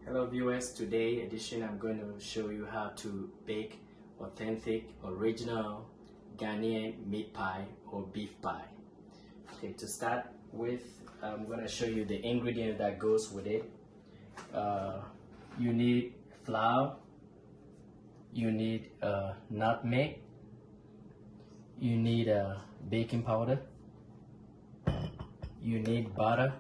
Hello viewers, today edition I'm going to show you how to bake authentic original Ghanaian meat pie or beef pie. Okay, to start with, I'm going to show you the ingredients that goes with it. You need flour, you need nutmeg, you need baking powder, you need butter,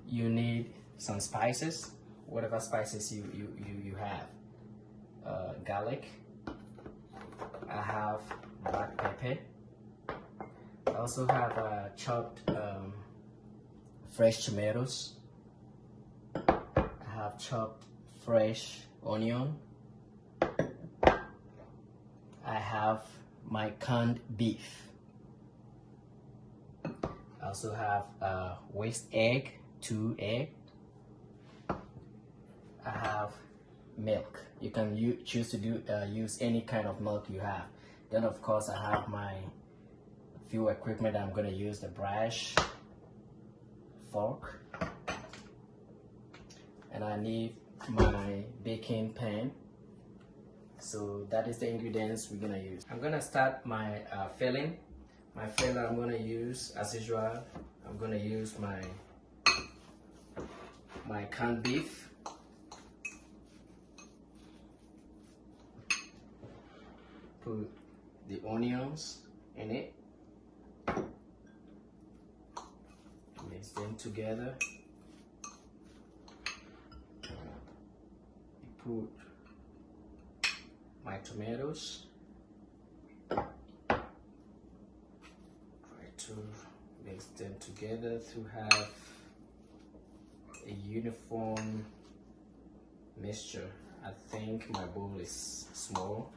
you need some spices, whatever spices you have. Garlic, I have black pepper, I also have chopped fresh tomatoes, I have chopped fresh onion, I have my canned beef, I also have whisked egg, 2 eggs. I have milk. You can choose to use any kind of milk you have. Then of course I have my few equipment I'm going to use: the brush, fork, and I need my baking pan. So that is the ingredients we're going to use. I'm going to start my filling. My filling I'm going to use, as usual, I'm going to use my canned beef, put the onions in it, mix them together, put my tomatoes, try to mix them together to have a uniform mixture. I think my bowl is small.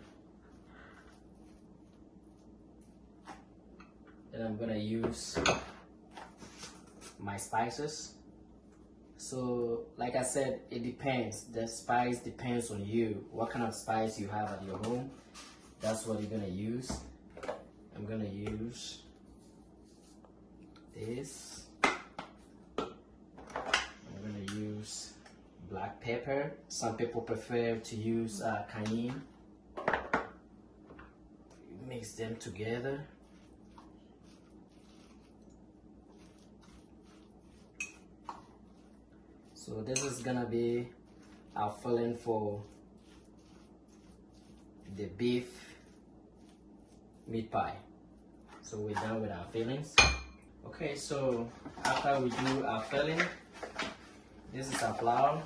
Then I'm gonna use my spices. So like I said, it depends. The spice depends on you. What kind of spice you have at your home, that's what you're gonna use. I'm gonna use this. Use black pepper. Some people prefer to use cayenne. Mix them together. So this is gonna be our filling for the beef meat pie. So we're done with our fillings. Okay, so after we do our filling, this is our flour.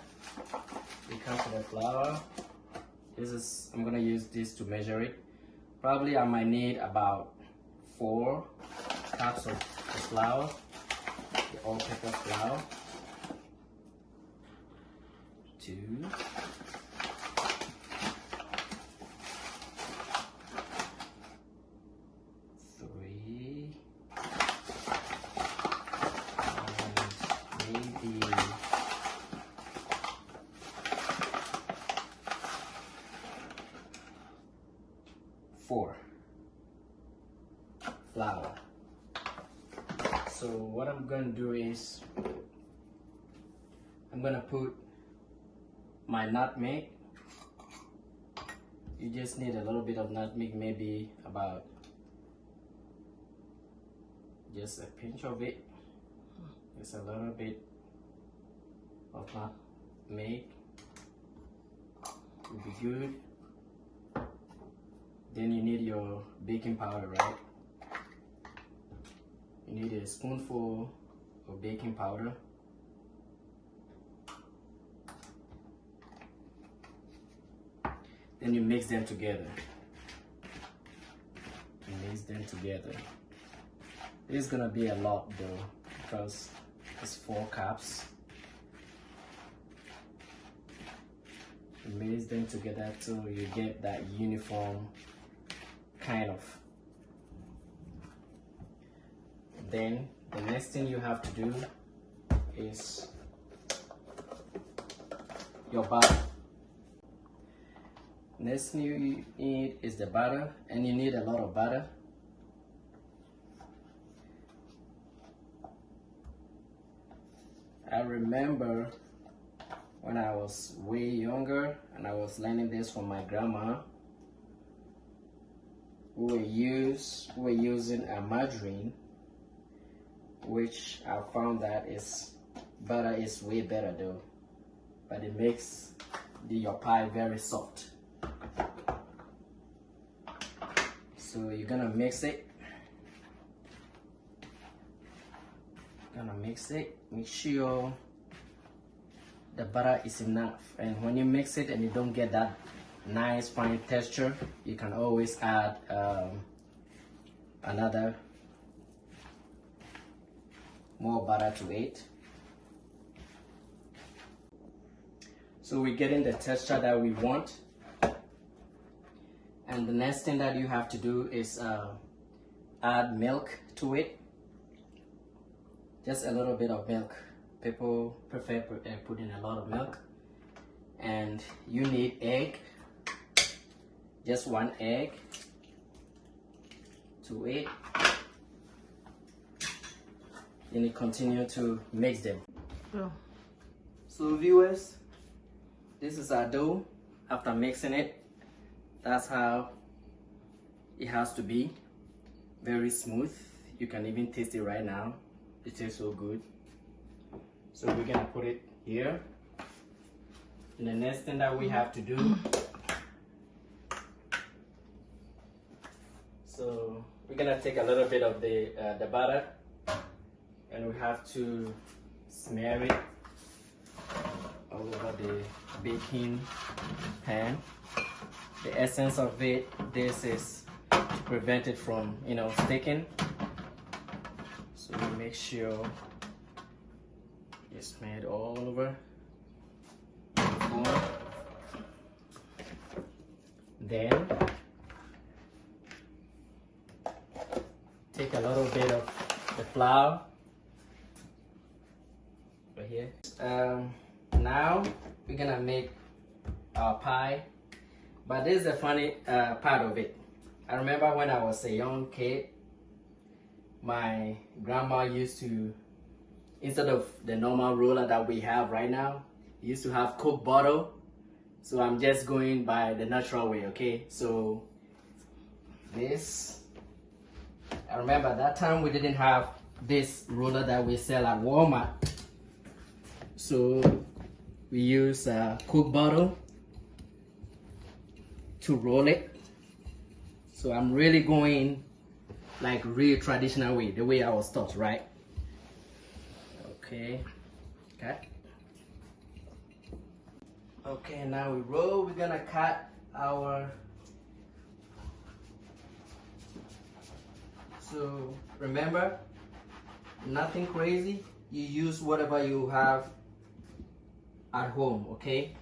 We come to the flour. I'm gonna use this to measure it. Probably I might need about 4 cups of the flour, the all-purpose flour. 2. 3. And maybe 4 flour. So what I'm going to do is I'm going to put my nutmeg. You just need a little bit of nutmeg, maybe about just a pinch of it. Just a little bit of nutmeg would be good. Then you need your baking powder, right? You need a spoonful of baking powder. Then you mix them together. Mix them together. This is gonna be a lot though, because it's 4 cups. Mix them together till you get that uniform kind of. Then the next thing you have to do is your butter. Next thing you need is the butter, and you need a lot of butter. I remember when I was way younger and I was learning this from my grandma. We were using a margarine, which I found that butter is way better though, but it makes your pie very soft. So you're gonna mix it. Make sure the butter is enough, and when you mix it and you don't get that nice fine texture, you can always add another more butter to it. So we're getting the texture that we want, and the next thing that you have to do is add milk to it. Just a little bit of milk. People prefer putting a lot of milk. And you need egg, just 1 egg to it. Then you continue to mix them. So viewers, this is our dough. After mixing it, that's how it has to be. Very smooth. You can even taste it right now. It tastes so good. So we're gonna put it here. And the next thing that we have to do, so we're gonna take a little bit of the butter, and we have to smear it all over the baking pan. The essence of this is to prevent it from, sticking. So we make sure it's smeared all over. Then take a little bit of the flour right here. Now we're gonna make our pie, but this is the funny part of it. I remember when I was a young kid, my grandma used to, instead of the normal roller that we have right now, used to have Coke bottle. So I'm just going by the natural way, okay? So this, I remember that time we didn't have this roller that we sell at Walmart. So we use a Coke bottle to roll it. So I'm really going like real traditional way, the way I was taught, right? Okay, cut. Okay, now we roll. We're gonna cut our, so remember, nothing crazy. You use whatever you have at home, okay?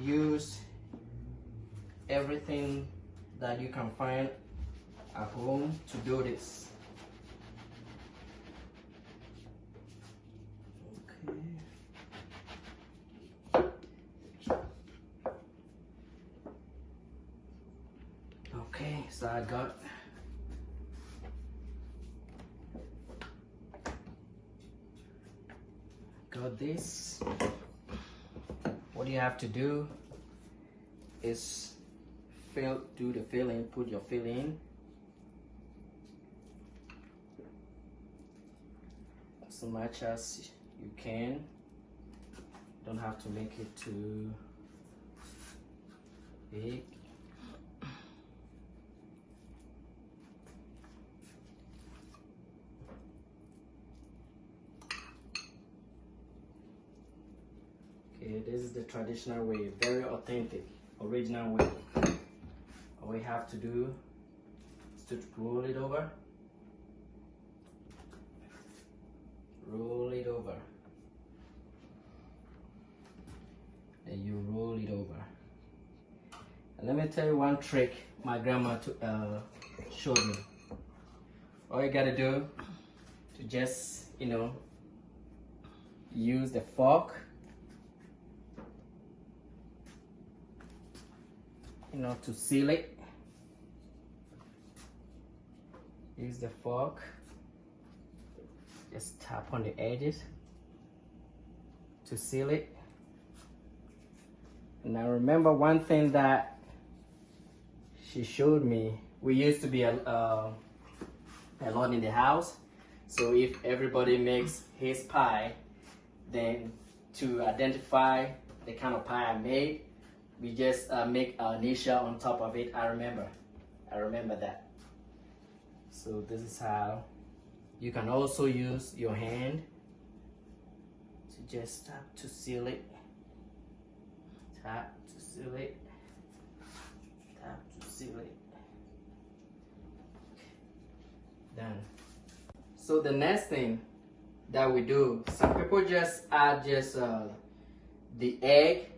Use everything that you can find at home to do this. Okay, so I got this. What you have to do is do the filling, put your filling as much as you can. Don't have to make it too big. Okay, this is the traditional way, very authentic, original way. All we have to do is to roll it over. Roll it over. And you roll it over. And let me tell you one trick my grandma showed me. All you gotta do to just, use the fork, to seal it. use the fork, just tap on the edges to seal it. Now remember one thing that she showed me, we used to be a lot in the house, so if everybody makes his pie, then to identify the kind of pie I made, we just make an initial on top of it. I remember that. So this is how you can also use your hand to just tap to seal it, tap to seal it, tap to seal it. Done. So the next thing that we do, some people just add the egg,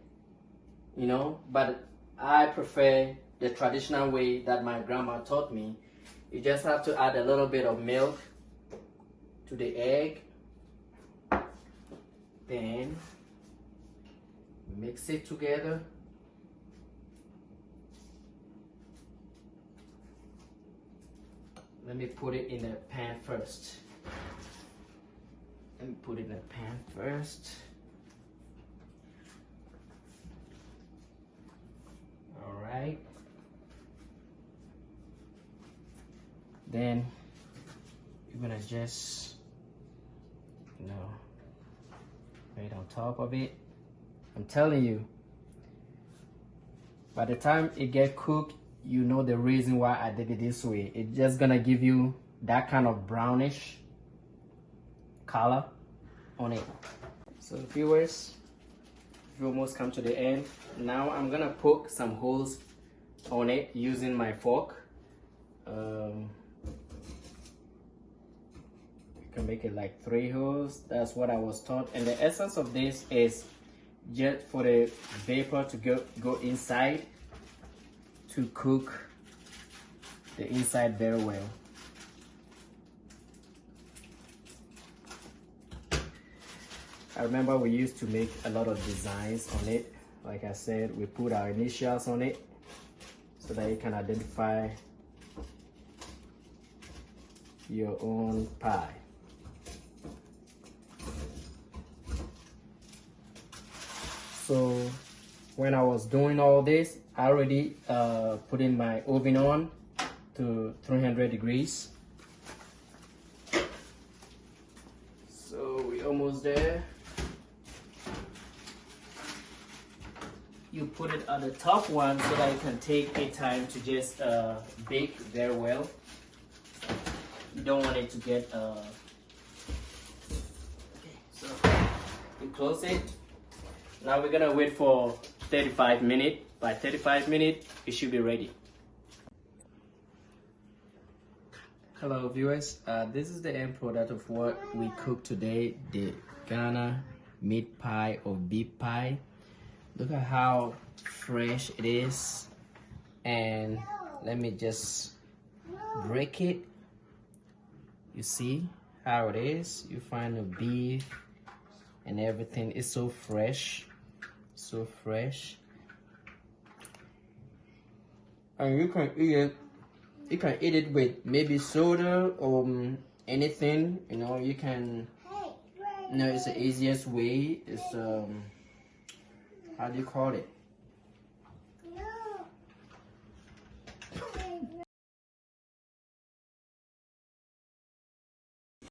you know, but I prefer the traditional way that my grandma taught me. You just have to add a little bit of milk to the egg, then mix it together. Let me put it in the pan first. Let me put it in the pan first. All right. Then you're gonna just, you know, right on top of it. I'm telling you, by the time it gets cooked, you know the reason why I did it this way. It's just gonna give you that kind of brownish color on it. So viewers, we almost come to the end. Now I'm gonna poke some holes on it using my fork. You can make it like 3 holes. That's what I was taught. And the essence of this is just for the vapor to go inside, to cook the inside very well. I remember we used to make a lot of designs on it. Like I said, we put our initials on it so that you can identify your own pie. So when I was doing all this, I already put in my oven on to 300 degrees. So we're almost there. You put it on the top one so that you can take a time to just bake very well. You don't want it to get okay, so you close it. Now we're gonna wait for 35 minutes. By 35 minutes, it should be ready. Hello viewers, this is the end product of what we cooked today, the Ghana meat pie or beef pie. Look at how fresh it is, and let me just break it. You see how it is? You find the beef and everything is so fresh, so fresh. And you can eat it. You can eat it with maybe soda or anything. You know, you can. You know, it's the easiest way. It's how do you call it?